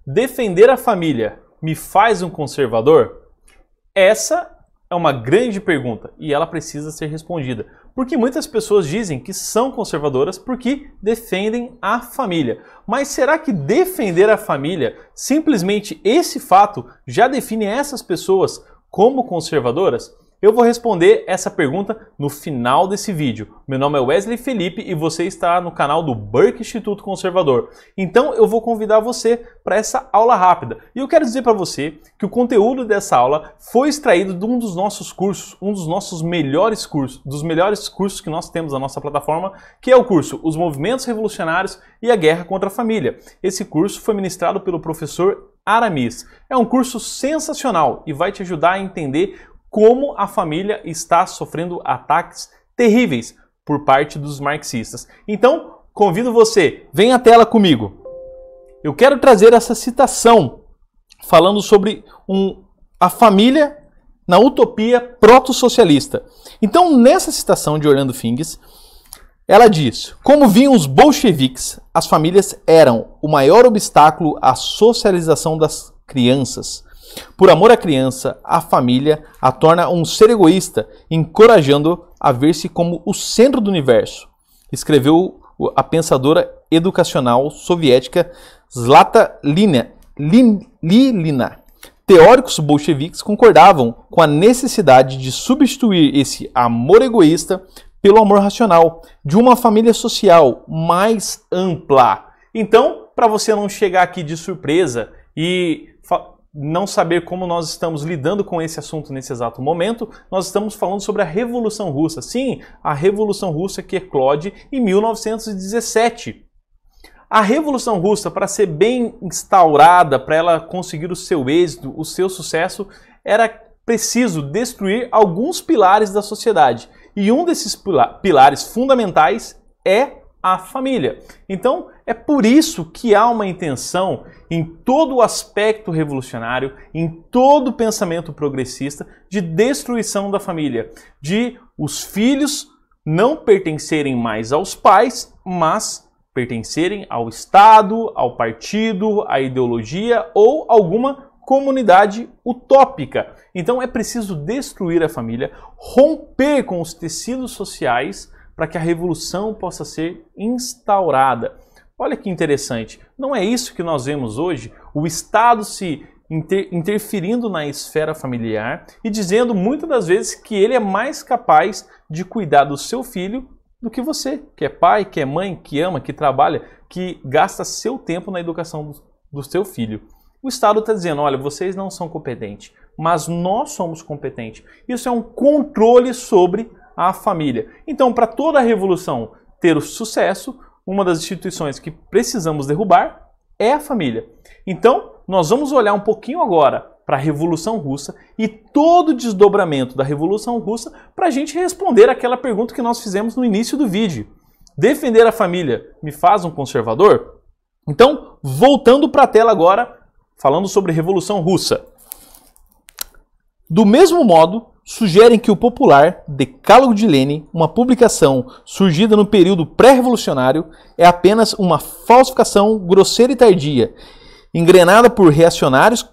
Defender a família me faz um conservador? Essa é uma grande pergunta e ela precisa ser respondida. Porque muitas pessoas dizem que são conservadoras porque defendem a família. Mas será que defender a família, simplesmente esse fato, já define essas pessoas como conservadoras? Eu vou responder essa pergunta no final desse vídeo. Meu nome é Wesley Felipe e você está no canal do Burke Instituto Conservador. Então eu vou convidar você para essa aula rápida. E eu quero dizer para você que o conteúdo dessa aula foi extraído de um dos nossos cursos, um dos nossos melhores cursos, dos melhores cursos que nós temos na nossa plataforma, que é o curso Os Movimentos Revolucionários e a Guerra contra a Família. Esse curso foi ministrado pelo professor Aramis. É um curso sensacional e vai te ajudar a entender como a família está sofrendo ataques terríveis por parte dos marxistas. Então, convido você, vem à tela comigo. Eu quero trazer essa citação falando sobre a família na utopia proto-socialista. Então, nessa citação de Orlando Figes, ela diz: como viam os bolcheviques, as famílias eram o maior obstáculo à socialização das crianças. Por amor à criança, a família a torna um ser egoísta, encorajando a ver-se como o centro do universo, escreveu a pensadora educacional soviética Zlata Lilina. Teóricos bolcheviques concordavam com a necessidade de substituir esse amor egoísta pelo amor racional, de uma família social mais ampla. Então, para você não chegar aqui de surpresa e não saber como nós estamos lidando com esse assunto nesse exato momento, nós estamos falando sobre a Revolução Russa. Sim, a Revolução Russa que eclode em 1917. A Revolução Russa, para ser bem instaurada, para ela conseguir o seu êxito, o seu sucesso, era preciso destruir alguns pilares da sociedade. E um desses pilares fundamentais é a família. Então, é por isso que há uma intenção em todo o aspecto revolucionário, em todo o pensamento progressista, de destruição da família, de os filhos não pertencerem mais aos pais, mas pertencerem ao Estado, ao partido, à ideologia ou alguma comunidade utópica. Então é preciso destruir a família, romper com os tecidos sociais para que a revolução possa ser instaurada. Olha que interessante, não é isso que nós vemos hoje? O Estado se interferindo na esfera familiar e dizendo muitas das vezes que ele é mais capaz de cuidar do seu filho do que você, que é pai, que é mãe, que ama, que trabalha, que gasta seu tempo na educação do seu filho. O Estado está dizendo, olha, vocês não são competentes, mas nós somos competentes. Isso é um controle sobre a família. Então, para toda a revolução ter o sucesso, uma das instituições que precisamos derrubar é a família. Então, nós vamos olhar um pouquinho agora para a Revolução Russa e todo o desdobramento da Revolução Russa para a gente responder aquela pergunta que nós fizemos no início do vídeo. Defender a família me faz um conservador? Então, voltando para a tela agora, falando sobre Revolução Russa. Do mesmo modo, sugerem que o popular Decálogo de Lenin, uma publicação surgida no período pré-revolucionário, é apenas uma falsificação grosseira e tardia, engrenada por reacionários,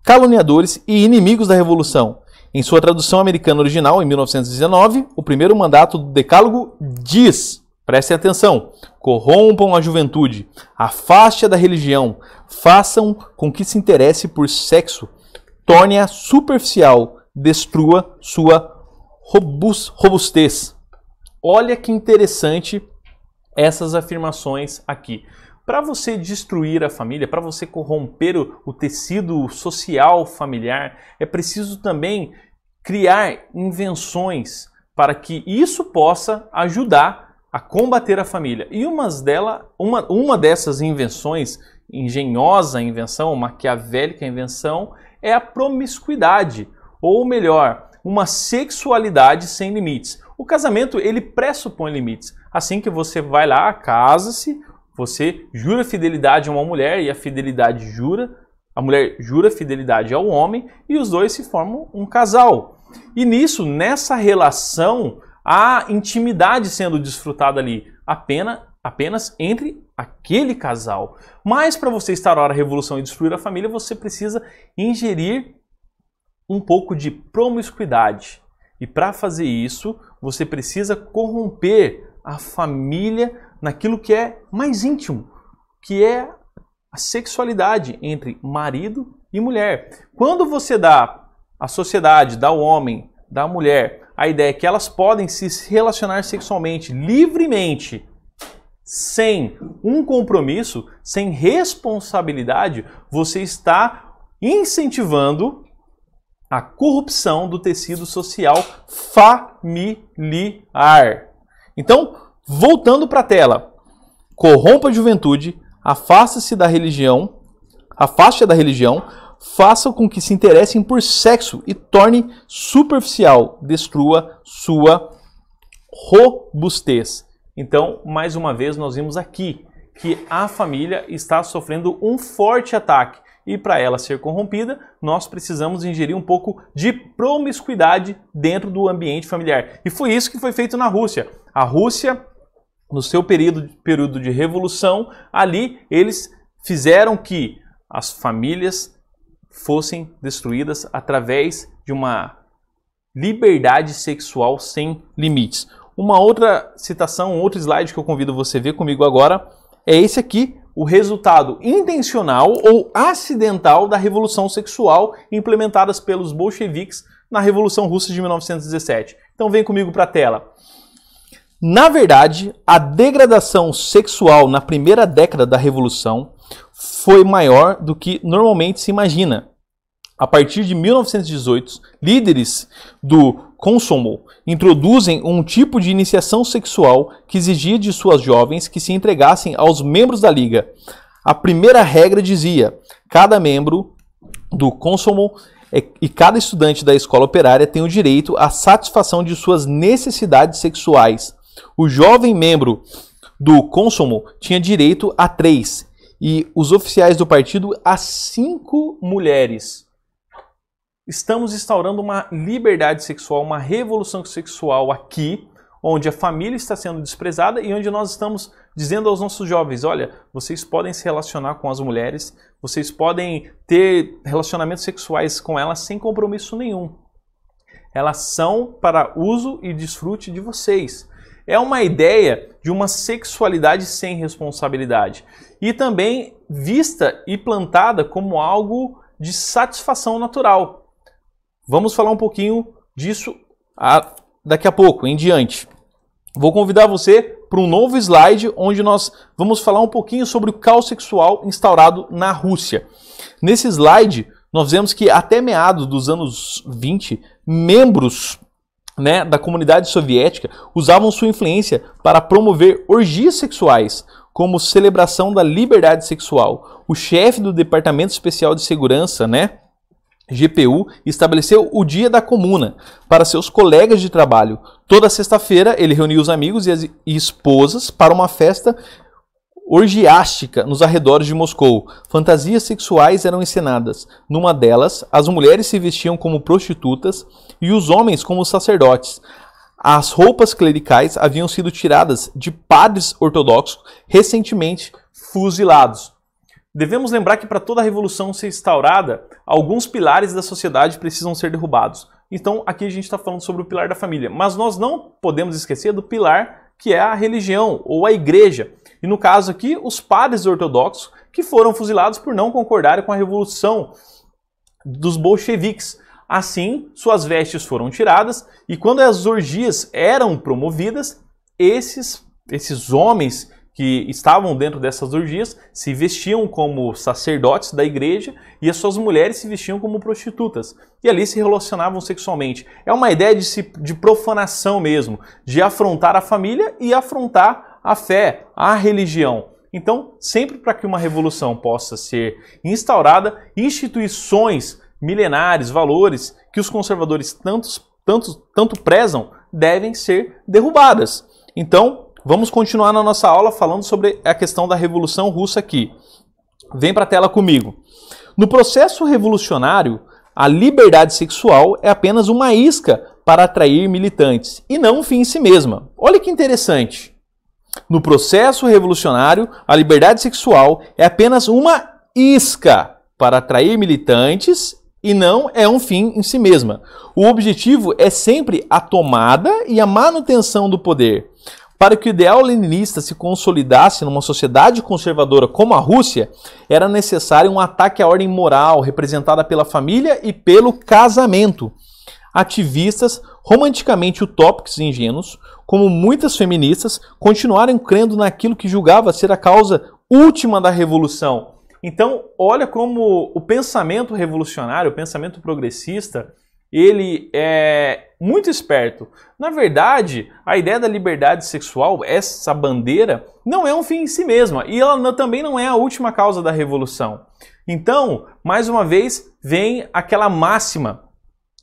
caluniadores e inimigos da Revolução. Em sua tradução americana original, em 1919, o primeiro mandato do Decálogo diz, prestem atenção, corrompam a juventude, afaste-a da religião, façam com que se interesse por sexo, torne-a superficial, destrua sua robustez. Olha que interessante essas afirmações aqui. Para você destruir a família, para você corromper o tecido social familiar, é preciso também criar invenções para que isso possa ajudar a combater a família. E uma dessas invenções, engenhosa invenção, maquiavélica invenção, é a promiscuidade. Ou melhor, uma sexualidade sem limites. O casamento, ele pressupõe limites. Assim que você vai lá, casa-se, você jura fidelidade a uma mulher e a mulher jura fidelidade ao homem e os dois se formam um casal. E nessa relação, há intimidade sendo desfrutada ali, apenas entre aquele casal. Mas para você instaurar a revolução e destruir a família, você precisa ingerir um pouco de promiscuidade. E para fazer isso, você precisa corromper a família naquilo que é mais íntimo, que é a sexualidade entre marido e mulher. Quando você dá à sociedade, dá ao homem, dá à mulher, a ideia que elas podem se relacionar sexualmente, livremente, sem um compromisso, sem responsabilidade, você está incentivando a corrupção do tecido social familiar. Então, voltando para a tela, corrompa a juventude, afaste-se da religião, afaste-a da religião, faça com que se interessem por sexo e torne superficial, destrua sua robustez. Então, mais uma vez, nós vimos aqui que a família está sofrendo um forte ataque. E para ela ser corrompida, nós precisamos ingerir um pouco de promiscuidade dentro do ambiente familiar. E foi isso que foi feito na Rússia. A Rússia, no seu período de revolução, ali eles fizeram que as famílias fossem destruídas através de uma liberdade sexual sem limites. Uma outra citação, um outro slide que eu convido você a ver comigo agora, é esse aqui, o resultado intencional ou acidental da revolução sexual implementadas pelos bolcheviques na Revolução Russa de 1917. Então vem comigo para a tela. Na verdade, a degradação sexual na primeira década da Revolução foi maior do que normalmente se imagina. A partir de 1918, líderes do Komsomol introduzem um tipo de iniciação sexual que exigia de suas jovens que se entregassem aos membros da Liga. A primeira regra dizia: cada membro do Komsomol e cada estudante da escola operária tem o direito à satisfação de suas necessidades sexuais. O jovem membro do Komsomol tinha direito a 3 e os oficiais do partido a 5 mulheres. Estamos instaurando uma liberdade sexual, uma revolução sexual aqui, onde a família está sendo desprezada e onde nós estamos dizendo aos nossos jovens: olha, vocês podem se relacionar com as mulheres, vocês podem ter relacionamentos sexuais com elas sem compromisso nenhum. Elas são para uso e desfrute de vocês. É uma ideia de uma sexualidade sem responsabilidade e também vista e plantada como algo de satisfação natural. Vamos falar um pouquinho disso daqui a pouco, em diante. Vou convidar você para um novo slide onde nós vamos falar um pouquinho sobre o caos sexual instaurado na Rússia. Nesse slide, nós vemos que até meados dos anos 20, membros da comunidade soviética usavam sua influência para promover orgias sexuais como celebração da liberdade sexual. O chefe do Departamento Especial de Segurança, GPU, estabeleceu o Dia da Comuna para seus colegas de trabalho. Toda sexta-feira ele reunia os amigos e esposas para uma festa orgiástica nos arredores de Moscou. Fantasias sexuais eram encenadas. Numa delas, as mulheres se vestiam como prostitutas e os homens como sacerdotes. As roupas clericais haviam sido tiradas de padres ortodoxos recentemente fuzilados. Devemos lembrar que para toda a revolução ser instaurada, alguns pilares da sociedade precisam ser derrubados. Então aqui a gente está falando sobre o pilar da família, mas nós não podemos esquecer do pilar que é a religião ou a igreja. E no caso aqui, os padres ortodoxos que foram fuzilados por não concordarem com a revolução dos bolcheviques. Assim, suas vestes foram tiradas e quando as orgias eram promovidas, esses homens que estavam dentro dessas orgias se vestiam como sacerdotes da igreja e as suas mulheres se vestiam como prostitutas. E ali se relacionavam sexualmente. É uma ideia de profanação mesmo, de afrontar a família e afrontar a fé, a religião. Então, sempre para que uma revolução possa ser instaurada, instituições milenares, valores que os conservadores tanto prezam, devem ser derrubadas. Então, vamos continuar na nossa aula falando sobre a questão da Revolução Russa aqui. Vem para a tela comigo. No processo revolucionário, a liberdade sexual é apenas uma isca para atrair militantes e não um fim em si mesma. Olha que interessante. No processo revolucionário, a liberdade sexual é apenas uma isca para atrair militantes e não é um fim em si mesma. O objetivo é sempre a tomada e a manutenção do poder. Para que o ideal leninista se consolidasse numa sociedade conservadora como a Rússia, era necessário um ataque à ordem moral representada pela família e pelo casamento. Ativistas romanticamente utópicos e ingênuos, como muitas feministas, continuaram crendo naquilo que julgava ser a causa última da revolução. Então, olha como o pensamento revolucionário, o pensamento progressista, ele é muito esperto. Na verdade, a ideia da liberdade sexual, essa bandeira, não é um fim em si mesma. E ela também não é a última causa da revolução. Então, mais uma vez, vem aquela máxima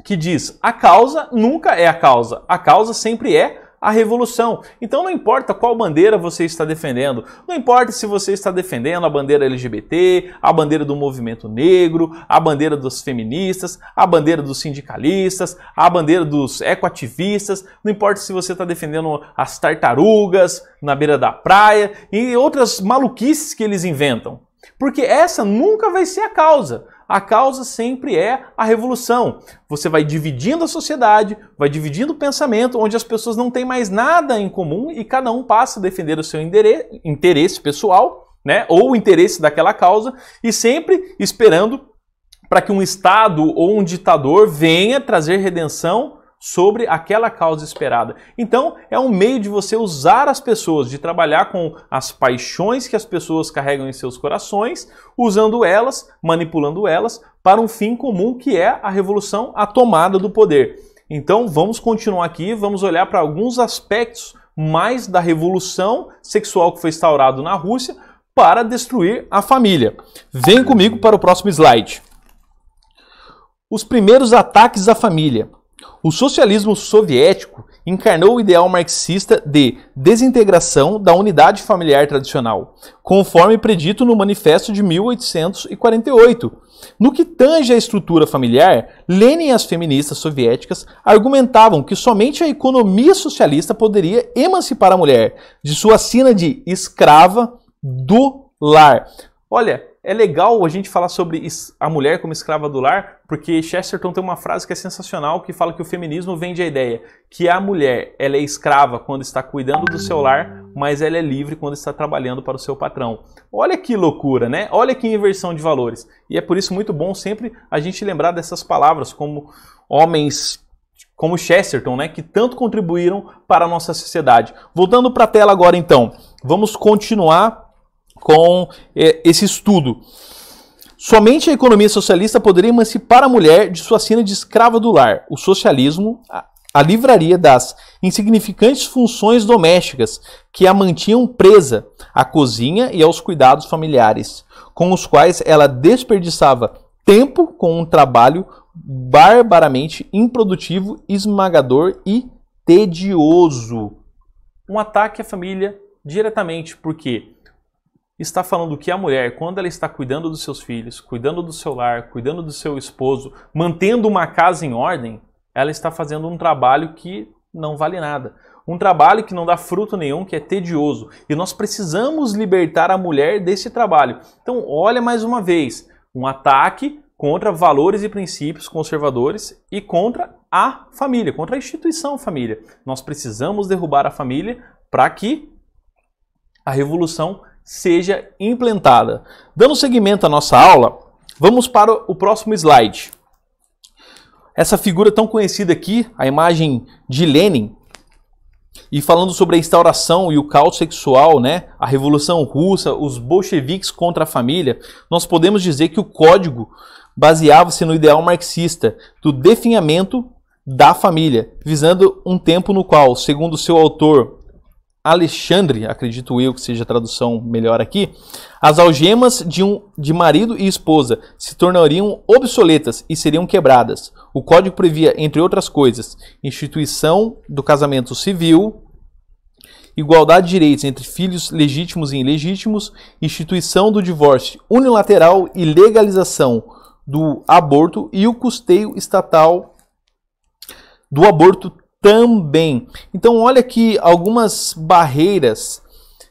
que diz: a causa nunca é a causa sempre é a revolução. Então não importa qual bandeira você está defendendo, não importa se você está defendendo a bandeira LGBT, a bandeira do movimento negro, a bandeira dos feministas, a bandeira dos sindicalistas, a bandeira dos ecoativistas, não importa se você está defendendo as tartarugas na beira da praia e outras maluquices que eles inventam. Porque essa nunca vai ser a causa. A causa sempre é a revolução. Você vai dividindo a sociedade, vai dividindo o pensamento, onde as pessoas não têm mais nada em comum e cada um passa a defender o seu interesse pessoal, né, ou o interesse daquela causa, e sempre esperando para que um Estado ou um ditador venha trazer redenção sobre aquela causa esperada. Então, é um meio de você usar as pessoas, de trabalhar com as paixões que as pessoas carregam em seus corações, usando elas, manipulando elas, para um fim comum que é a revolução, a tomada do poder. Então, vamos continuar aqui, vamos olhar para alguns aspectos mais da revolução sexual que foi instaurado na Rússia para destruir a família. Vem comigo para o próximo slide. Os primeiros ataques à família. O socialismo soviético encarnou o ideal marxista de desintegração da unidade familiar tradicional, conforme predito no Manifesto de 1848. No que tange à estrutura familiar, Lenin e as feministas soviéticas argumentavam que somente a economia socialista poderia emancipar a mulher de sua sina de escrava do lar. Olha, é legal a gente falar sobre a mulher como escrava do lar, porque Chesterton tem uma frase que é sensacional, que fala que o feminismo vende a ideia que a mulher ela é escrava quando está cuidando do seu lar, mas ela é livre quando está trabalhando para o seu patrão. Olha que loucura, né? Olha que inversão de valores. E é por isso muito bom sempre a gente lembrar dessas palavras, como homens como Chesterton, né, que tanto contribuíram para a nossa sociedade. Voltando para a tela agora então, vamos continuar com esse estudo. Somente a economia socialista poderia emancipar a mulher de sua sina de escrava do lar. O socialismo a livraria das insignificantes funções domésticas que a mantinham presa à cozinha e aos cuidados familiares, com os quais ela desperdiçava tempo com um trabalho barbaramente improdutivo, esmagador e tedioso. Um ataque à família diretamente, porque está falando que a mulher, quando ela está cuidando dos seus filhos, cuidando do seu lar, cuidando do seu esposo, mantendo uma casa em ordem, ela está fazendo um trabalho que não vale nada. Um trabalho que não dá fruto nenhum, que é tedioso. E nós precisamos libertar a mulher desse trabalho. Então, olha mais uma vez, um ataque contra valores e princípios conservadores e contra a família, contra a instituição família. Nós precisamos derrubar a família para que a revolução seja implantada. Dando seguimento à nossa aula, vamos para o próximo slide. Essa figura tão conhecida aqui, a imagem de Lenin, e falando sobre a instauração e o caos sexual, né, a Revolução Russa, os bolcheviques contra a família, nós podemos dizer que o código baseava-se no ideal marxista do definhamento da família, visando um tempo no qual, segundo seu autor Alexandre, acredito eu que seja a tradução melhor aqui, as algemas de marido e esposa se tornariam obsoletas e seriam quebradas. O código previa, entre outras coisas, instituição do casamento civil, igualdade de direitos entre filhos legítimos e ilegítimos, instituição do divórcio unilateral e legalização do aborto e o custeio estatal do aborto também. Então olha aqui algumas barreiras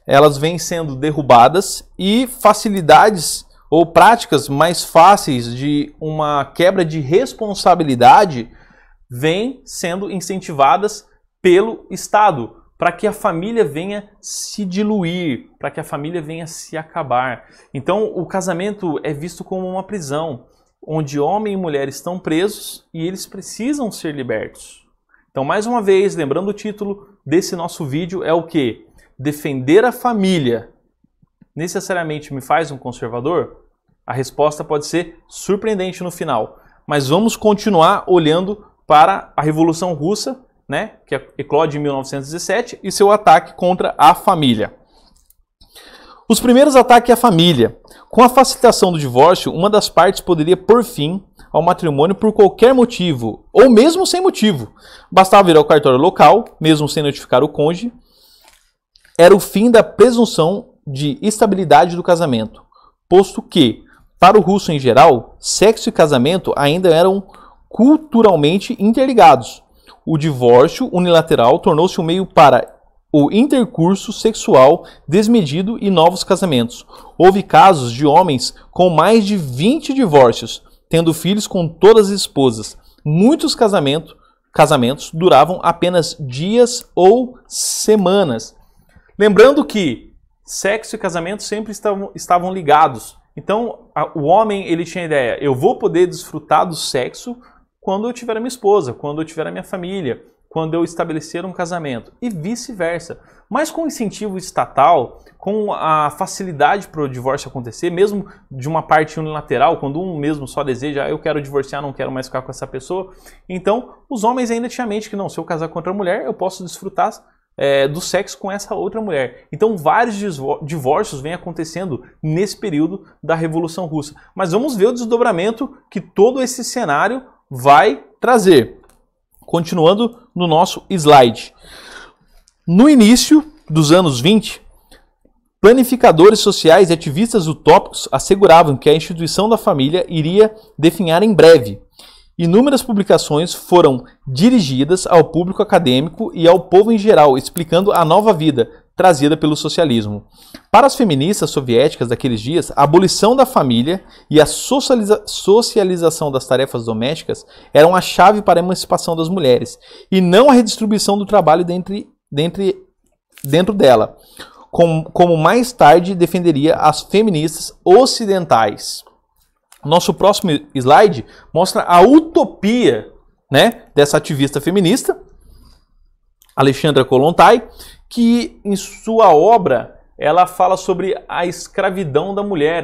elas vêm sendo derrubadas e facilidades ou práticas mais fáceis de uma quebra de responsabilidade vêm sendo incentivadas pelo Estado, para que a família venha se diluir, para que a família venha se acabar. Então, o casamento é visto como uma prisão, onde homem e mulher estão presos e eles precisam ser libertos. Então, mais uma vez, lembrando o título desse nosso vídeo, é o quê? Defender a família necessariamente me faz um conservador? A resposta pode ser surpreendente no final. Mas vamos continuar olhando para a Revolução Russa, né, que eclode em 1917, e seu ataque contra a família. Os primeiros ataques à família. Com a facilitação do divórcio, uma das partes poderia pôr fim ao matrimônio por qualquer motivo, ou mesmo sem motivo. Bastava ir ao cartório local, mesmo sem notificar o cônjuge. Era o fim da presunção de estabilidade do casamento, posto que, para o russo em geral, sexo e casamento ainda eram culturalmente interligados. O divórcio unilateral tornou-se um meio para o intercurso sexual desmedido e novos casamentos. Houve casos de homens com mais de 20 divórcios, tendo filhos com todas as esposas. Muitos casamentos duravam apenas dias ou semanas. Lembrando que sexo e casamento sempre estavam ligados. Então, o homem ele tinha a ideia, eu vou poder desfrutar do sexo quando eu tiver a minha esposa, quando eu tiver a minha família, quando eu estabelecer um casamento, e vice-versa. Mas com o incentivo estatal, com a facilidade para o divórcio acontecer, mesmo de uma parte unilateral, quando um mesmo só deseja, eu quero divorciar, não quero mais ficar com essa pessoa, então os homens ainda tinham a mente que não, se eu casar com outra mulher, eu posso desfrutar do sexo com essa outra mulher. Então vários divórcios vêm acontecendo nesse período da Revolução Russa. Mas vamos ver o desdobramento que todo esse cenário vai trazer. Continuando no nosso slide. No início dos anos 20, planificadores sociais e ativistas utópicos asseguravam que a instituição da família iria definhar em breve. Inúmeras publicações foram dirigidas ao público acadêmico e ao povo em geral, explicando a nova vida trazida pelo socialismo. Para as feministas soviéticas daqueles dias, a abolição da família e a socialização das tarefas domésticas eram a chave para a emancipação das mulheres, e não a redistribuição do trabalho dentro dela, como mais tarde defenderia as feministas ocidentais. Nosso próximo slide mostra a utopia, né, dessa ativista feminista, Alexandra Kollontai, que em sua obra ela fala sobre a escravidão da mulher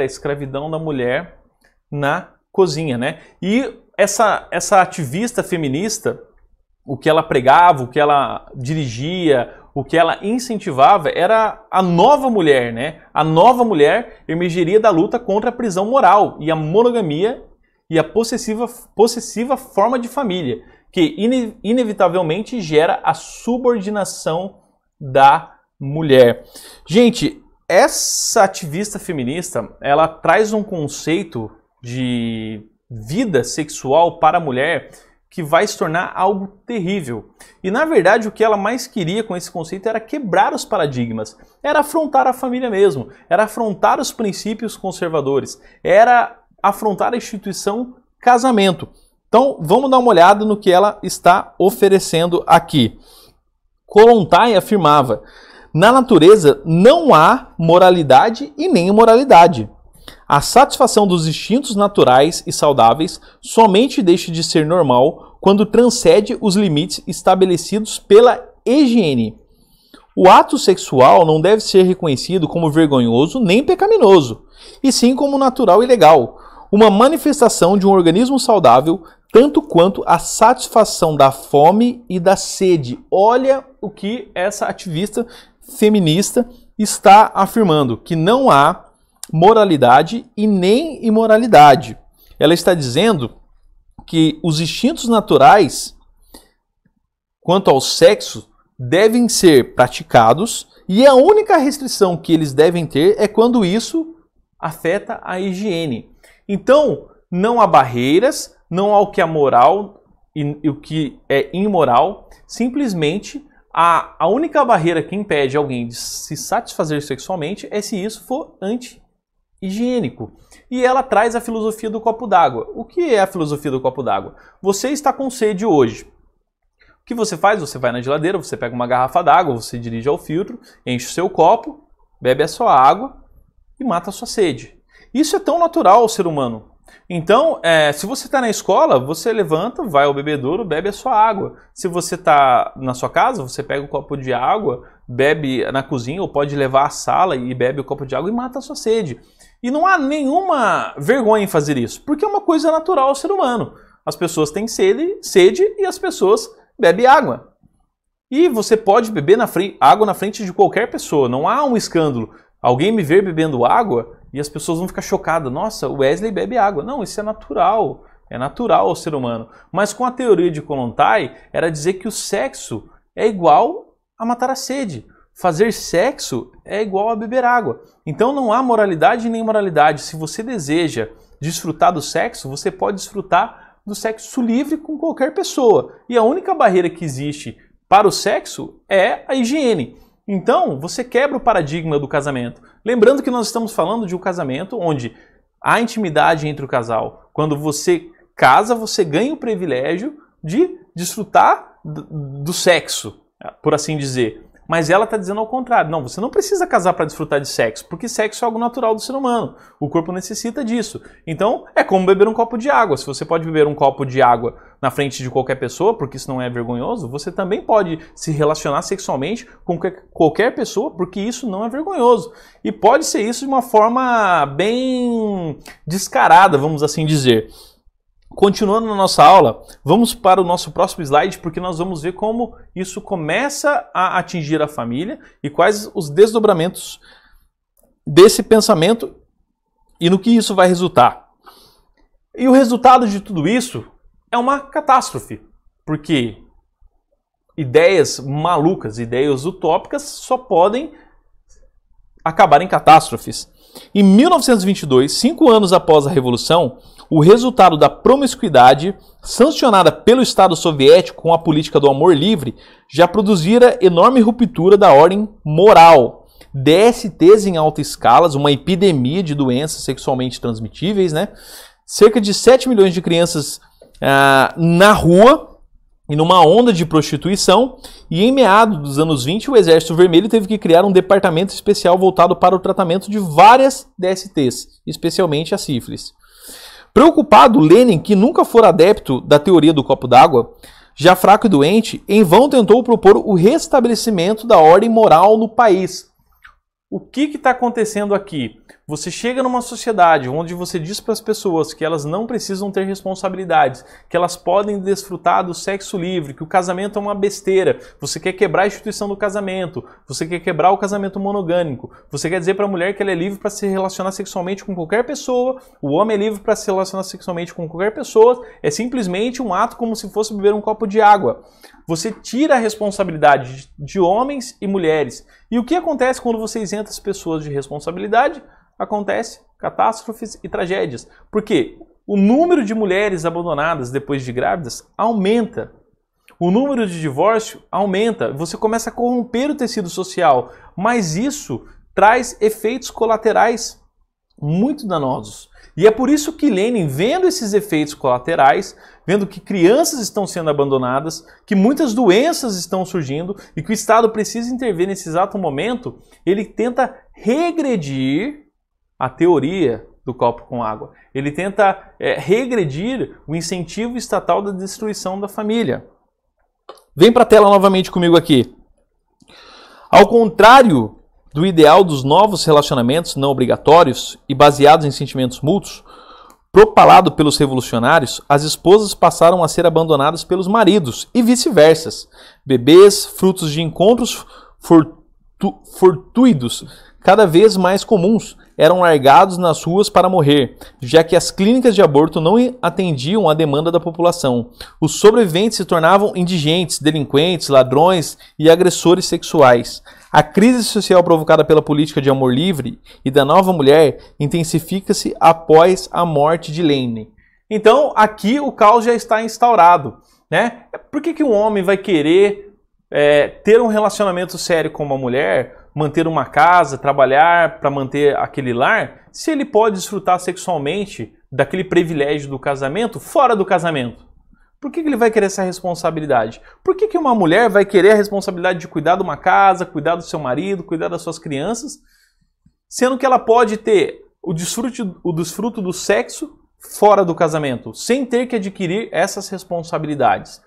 na cozinha, né? E essa ativista feminista, o que ela pregava, o que ela dirigia, o que ela incentivava era a nova mulher, né? A nova mulher emergiria da luta contra a prisão moral e a monogamia e a possessiva forma de família, que inevitavelmente gera a subordinação da mulher. Gente, essa ativista feminista, ela traz um conceito de vida sexual para a mulher que vai se tornar algo terrível. E na verdade o que ela mais queria com esse conceito era quebrar os paradigmas, era afrontar a família mesmo, era afrontar os princípios conservadores, era afrontar a instituição casamento. Então vamos dar uma olhada no que ela está oferecendo aqui. Kollontai afirmava: na natureza não há moralidade e nem imoralidade. A satisfação dos instintos naturais e saudáveis somente deixa de ser normal quando transcende os limites estabelecidos pela higiene. O ato sexual não deve ser reconhecido como vergonhoso nem pecaminoso, e sim como natural e legal, uma manifestação de um organismo saudável, tanto quanto a satisfação da fome e da sede. Olha o que essa ativista feminista está afirmando, que não há moralidade e nem imoralidade. Ela está dizendo que os instintos naturais, quanto ao sexo, devem ser praticados e a única restrição que eles devem ter é quando isso afeta a higiene. Então, não há barreiras, não há o que é moral e o que é imoral, simplesmente A única barreira que impede alguém de se satisfazer sexualmente é se isso for anti-higiênico. E ela traz a filosofia do copo d'água. O que é a filosofia do copo d'água? Você está com sede hoje. O que você faz? Você vai na geladeira, você pega uma garrafa d'água, você dirige ao filtro, enche o seu copo, bebe a sua água e mata a sua sede. Isso é tão natural ao ser humano. Então, se você está na escola, você levanta, vai ao bebedouro, bebe a sua água. Se você está na sua casa, você pega um copo de água, bebe na cozinha ou pode levar à sala e bebe o copo de água e mata a sua sede. E não há nenhuma vergonha em fazer isso, porque é uma coisa natural ao ser humano. As pessoas têm sede e as pessoas bebem água. E você pode beber água na frente de qualquer pessoa, não há um escândalo. Alguém me ver bebendo água e as pessoas vão ficar chocadas. Nossa, o Wesley bebe água. Não, isso é natural ao ser humano. Mas com a teoria de Kollontai, era dizer que o sexo é igual a matar a sede. Fazer sexo é igual a beber água. Então não há moralidade nem imoralidade. Se você deseja desfrutar do sexo, você pode desfrutar do sexo livre com qualquer pessoa. E a única barreira que existe para o sexo é a higiene. Então, você quebra o paradigma do casamento. Lembrando que nós estamos falando de um casamento onde há intimidade entre o casal. Quando você casa, você ganha o privilégio de desfrutar do sexo, por assim dizer. Mas ela está dizendo ao contrário. Não, você não precisa casar para desfrutar de sexo, porque sexo é algo natural do ser humano. O corpo necessita disso. Então, é como beber um copo de água. Se você pode beber um copo de água na frente de qualquer pessoa, porque isso não é vergonhoso, você também pode se relacionar sexualmente com qualquer pessoa, porque isso não é vergonhoso. E pode ser isso de uma forma bem descarada, vamos assim dizer. Continuando na nossa aula, vamos para o nosso próximo slide, porque nós vamos ver como isso começa a atingir a família e quais os desdobramentos desse pensamento e no que isso vai resultar. E o resultado de tudo isso é uma catástrofe, porque ideias malucas, ideias utópicas só podem acabar em catástrofes. Em 1922, 5 anos após a Revolução, o resultado da promiscuidade, sancionada pelo Estado soviético com a política do amor livre, já produzira enorme ruptura da ordem moral. DSTs em alta escala, uma epidemia de doenças sexualmente transmitíveis, né? Cerca de 7 milhões de crianças na rua e numa onda de prostituição, e em meados dos anos 20, o Exército Vermelho teve que criar um departamento especial voltado para o tratamento de várias DSTs, especialmente a sífilis. Preocupado, Lenin, que nunca fora adepto da teoria do copo d'água, já fraco e doente, em vão tentou propor o restabelecimento da ordem moral no país. O que está acontecendo aqui? Você chega numa sociedade onde você diz para as pessoas que elas não precisam ter responsabilidades, que elas podem desfrutar do sexo livre, que o casamento é uma besteira, você quer quebrar a instituição do casamento, você quer quebrar o casamento monogâmico, você quer dizer para a mulher que ela é livre para se relacionar sexualmente com qualquer pessoa, o homem é livre para se relacionar sexualmente com qualquer pessoa, é simplesmente um ato como se fosse beber um copo de água. Você tira a responsabilidade de homens e mulheres. E o que acontece quando você isenta as pessoas de responsabilidade? Acontece catástrofes e tragédias. Porque o número de mulheres abandonadas depois de grávidas aumenta. O número de divórcio aumenta. Você começa a corromper o tecido social. Mas isso traz efeitos colaterais muito danosos. E é por isso que Lenin, vendo esses efeitos colaterais, vendo que crianças estão sendo abandonadas, que muitas doenças estão surgindo e que o Estado precisa intervir nesse exato momento, ele tenta regredir a teoria do copo com água. Ele tenta regredir o incentivo estatal da destruição da família. Vem para a tela novamente comigo aqui. Ao contrário do ideal dos novos relacionamentos não obrigatórios e baseados em sentimentos mútuos, propalado pelos revolucionários, as esposas passaram a ser abandonadas pelos maridos e vice-versa. Bebês, frutos de encontros fortuitos, cada vez mais comuns, eram largados nas ruas para morrer, já que as clínicas de aborto não atendiam à demanda da população. Os sobreviventes se tornavam indigentes, delinquentes, ladrões e agressores sexuais. A crise social provocada pela política de amor livre e da nova mulher intensifica-se após a morte de Lenin. Então, aqui o caos já está instaurado, né? Por que um homem vai querer ter um relacionamento sério com uma mulher, manter uma casa, trabalhar para manter aquele lar, se ele pode desfrutar sexualmente daquele privilégio do casamento fora do casamento? Por que ele vai querer essa responsabilidade? Por que uma mulher vai querer a responsabilidade de cuidar de uma casa, cuidar do seu marido, cuidar das suas crianças, sendo que ela pode ter o desfruto do sexo fora do casamento, sem ter que adquirir essas responsabilidades?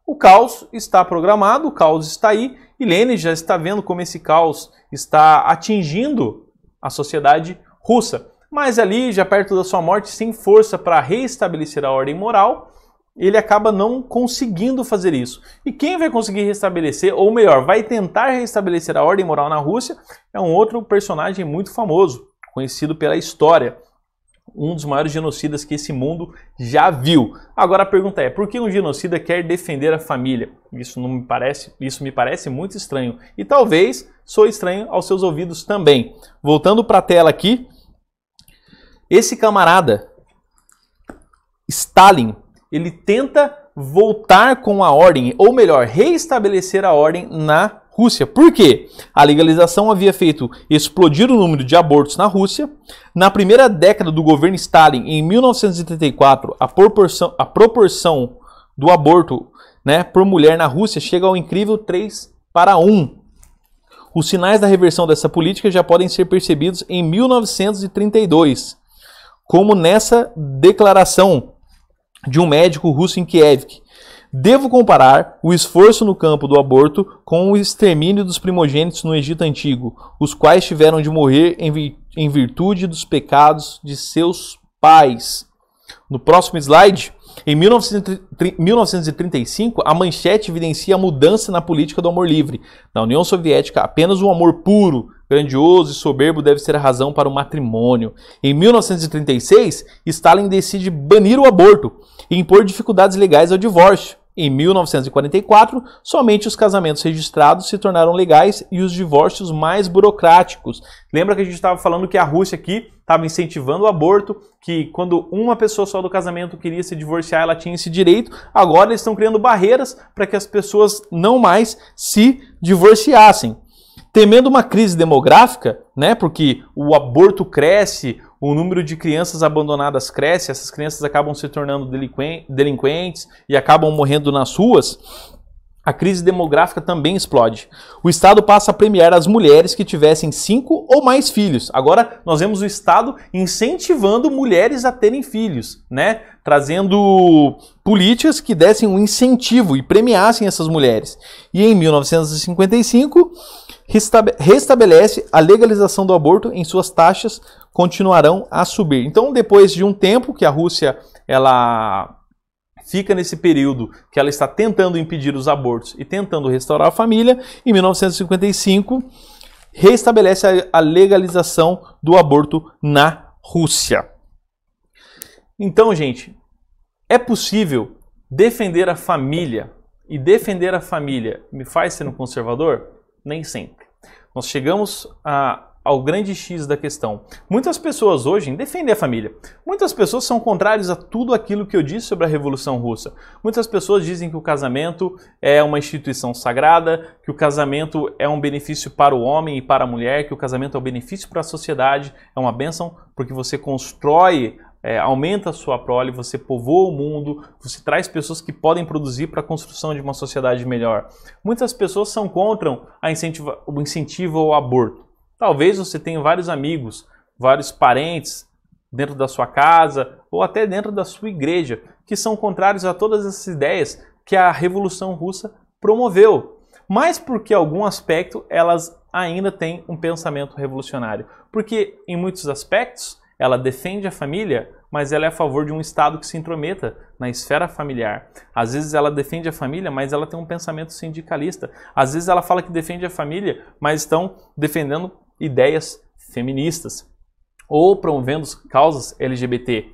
O caos está programado, o caos está aí, e Lenin já está vendo como esse caos está atingindo a sociedade russa. Mas ali, já perto da sua morte, sem força para reestabelecer a ordem moral, ele acaba não conseguindo fazer isso. E quem vai conseguir restabelecer, ou melhor, vai tentar restabelecer a ordem moral na Rússia, é um outro personagem muito famoso, conhecido pela história. Um dos maiores genocidas que esse mundo já viu. Agora a pergunta é, por que um genocida quer defender a família? Isso me parece muito estranho. E talvez soe estranho aos seus ouvidos também. Voltando para a tela aqui, esse camarada, Stalin, ele tenta voltar com a ordem, ou melhor, reestabelecer a ordem na Rússia. Por quê? A legalização havia feito explodir o número de abortos na Rússia. Na primeira década do governo Stalin, em 1934, a proporção do aborto, por mulher na Rússia chega ao incrível 3:1. Os sinais da reversão dessa política já podem ser percebidos em 1932, como nessa declaração de um médico russo em Kiev. Devo comparar o esforço no campo do aborto com o extermínio dos primogênitos no Egito Antigo, os quais tiveram de morrer em virtude dos pecados de seus pais. No próximo slide, em 1935, a manchete evidencia a mudança na política do amor livre. Na União Soviética, apenas o amor puro, grandioso e soberbo deve ser a razão para o matrimônio. Em 1936, Stalin decide banir o aborto e impor dificuldades legais ao divórcio. Em 1944, somente os casamentos registrados se tornaram legais e os divórcios mais burocráticos. Lembra que a gente estava falando que a Rússia aqui estava incentivando o aborto, que quando uma pessoa só do casamento queria se divorciar, ela tinha esse direito. Agora eles estão criando barreiras para que as pessoas não mais se divorciassem. Temendo uma crise demográfica, porque o aborto cresce, o número de crianças abandonadas cresce, essas crianças acabam se tornando delinquentes e acabam morrendo nas ruas, a crise demográfica também explode. O Estado passa a premiar as mulheres que tivessem 5 ou mais filhos. Agora nós vemos o Estado incentivando mulheres a terem filhos, trazendo políticas que dessem um incentivo e premiassem essas mulheres. E em 1955, restabelece a legalização do aborto, em suas taxas continuarão a subir. Então, depois de um tempo que a Rússia ela fica nesse período que ela está tentando impedir os abortos e tentando restaurar a família, em 1955 restabelece a legalização do aborto na Rússia. Então, gente, é possível defender a família, e defender a família me faz ser um conservador? Nem sempre. Nós chegamos ao grande X da questão. Muitas pessoas hoje defendem a família. Muitas pessoas são contrárias a tudo aquilo que eu disse sobre a Revolução Russa. Muitas pessoas dizem que o casamento é uma instituição sagrada, que o casamento é um benefício para o homem e para a mulher, que o casamento é um benefício para a sociedade, é uma bênção porque você constrói, aumenta a sua prole, você povoa o mundo, você traz pessoas que podem produzir para a construção de uma sociedade melhor. Muitas pessoas são contra o incentivo ao aborto. Talvez você tenha vários amigos, vários parentes dentro da sua casa ou até dentro da sua igreja que são contrários a todas essas ideias que a Revolução Russa promoveu. Mas porque, em algum aspecto, elas ainda têm um pensamento revolucionário. Porque, em muitos aspectos, ela defende a família, mas ela é a favor de um Estado que se intrometa na esfera familiar. Às vezes ela defende a família, mas ela tem um pensamento sindicalista. Às vezes ela fala que defende a família, mas estão defendendo ideias feministas ou promovendo causas LGBT.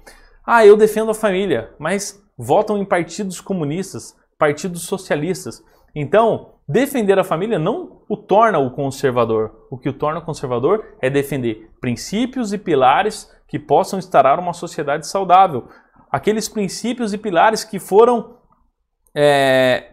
Eu defendo a família, mas votam em partidos comunistas, partidos socialistas. Então, defender a família não o torna o conservador. O que o torna conservador é defender princípios e pilares que possam instaurar uma sociedade saudável. Aqueles princípios e pilares que foram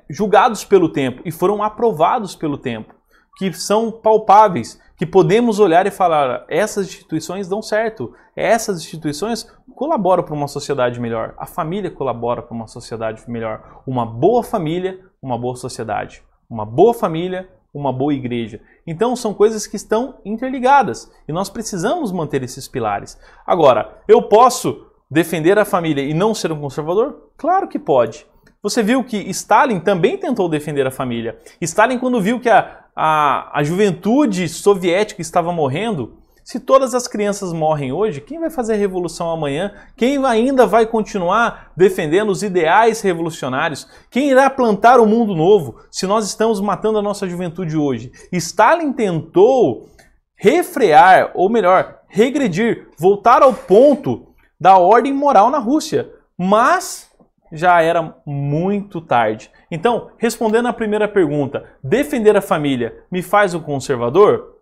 julgados pelo tempo e foram aprovados pelo tempo, que são palpáveis, que podemos olhar e falar, essas instituições dão certo, essas instituições colaboram para uma sociedade melhor, a família colabora para uma sociedade melhor, uma boa família, uma boa sociedade, uma boa família, uma boa igreja. Então são coisas que estão interligadas e nós precisamos manter esses pilares. Agora, eu posso defender a família e não ser um conservador? Claro que pode. Você viu que Stalin também tentou defender a família. Stalin, quando viu que a juventude soviética estava morrendo, se todas as crianças morrem hoje, quem vai fazer a revolução amanhã? Quem ainda vai continuar defendendo os ideais revolucionários? Quem irá plantar o mundo novo se nós estamos matando a nossa juventude hoje? Stalin tentou refrear, ou melhor, regredir, voltar ao ponto da ordem moral na Rússia, mas já era muito tarde. Então, respondendo à primeira pergunta, defender a família me faz um conservador?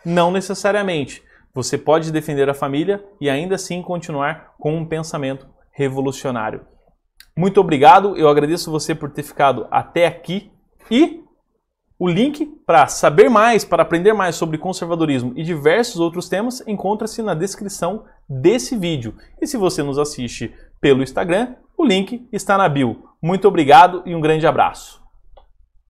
Não necessariamente. Você pode defender a família e ainda assim continuar com um pensamento revolucionário. Muito obrigado, eu agradeço você por ter ficado até aqui e o link para saber mais, para aprender mais sobre conservadorismo e diversos outros temas encontra-se na descrição desse vídeo. E se você nos assiste pelo Instagram, o link está na bio. Muito obrigado e um grande abraço.